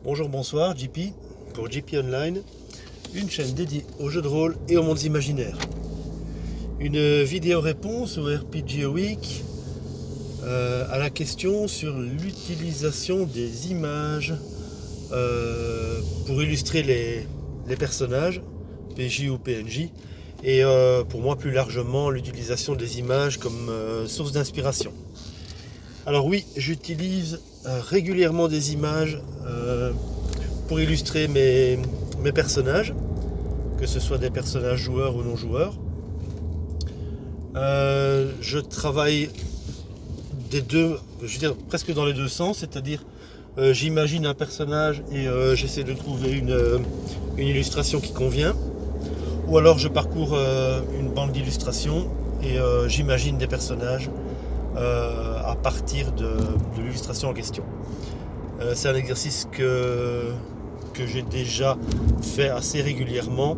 Bonjour, bonsoir, JP pour JP Online, une chaîne dédiée aux jeux de rôle et aux mondes imaginaires. Une vidéo réponse au RPG Week à la question sur l'utilisation des images pour illustrer les personnages, PJ ou PNJ, et pour moi plus largement l'utilisation des images comme source d'inspiration. Alors oui, j'utilise régulièrement des images pour illustrer mes personnages, que ce soit des personnages joueurs ou non joueurs. Je travaille des deux, je veux dire presque dans les deux sens, c'est-à-dire j'imagine un personnage et j'essaie de trouver une illustration qui convient, ou alors je parcours une banque d'illustrations et j'imagine des personnages à partir de l'illustration en question. C'est un exercice que j'ai déjà fait assez régulièrement.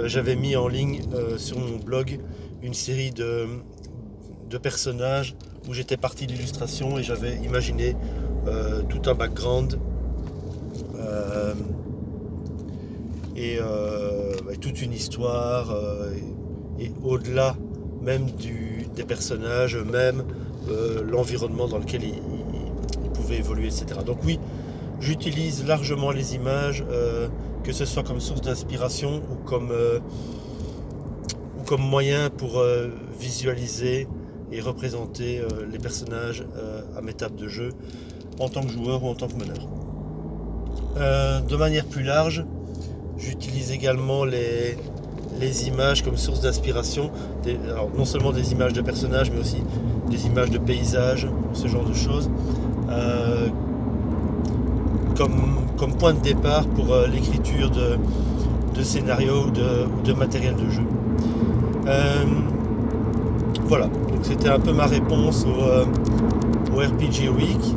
J'avais mis en ligne sur mon blog une série de personnages où j'étais parti de l'illustration et j'avais imaginé tout un background et toute une histoire et au-delà même des personnages, même l'environnement dans lequel ils pouvaient évoluer, etc. Donc oui, j'utilise largement les images, que ce soit comme source d'inspiration ou comme moyen pour visualiser et représenter les personnages à mes tables de jeu en tant que joueur ou en tant que meneur. De manière plus large, j'utilise également les images comme source d'inspiration, alors non seulement des images de personnages mais aussi des images de paysages, ce genre de choses, comme point de départ pour l'écriture de scénarios ou de matériel de jeu. Voilà, donc c'était un peu ma réponse au RPG Week.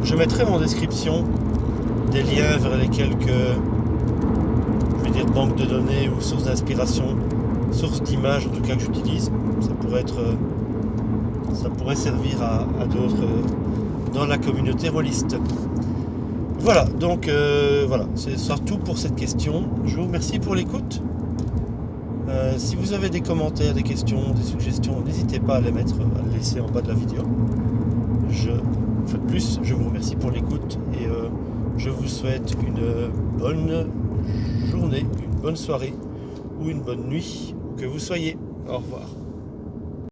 Je mettrai en description des liens vers les quelques banques de données ou sources d'inspiration, sources d'images en tout cas que j'utilise. Ça pourrait servir à d'autres dans la communauté rôliste. Voilà, donc voilà, c'est tout pour cette question. Je vous remercie pour l'écoute. Si vous avez des commentaires, des questions, des suggestions, n'hésitez pas à les laisser en bas de la vidéo. Je vous remercie pour l'écoute et je vous souhaite une bonne journée, une bonne soirée ou une bonne nuit, où que vous soyez. Au revoir.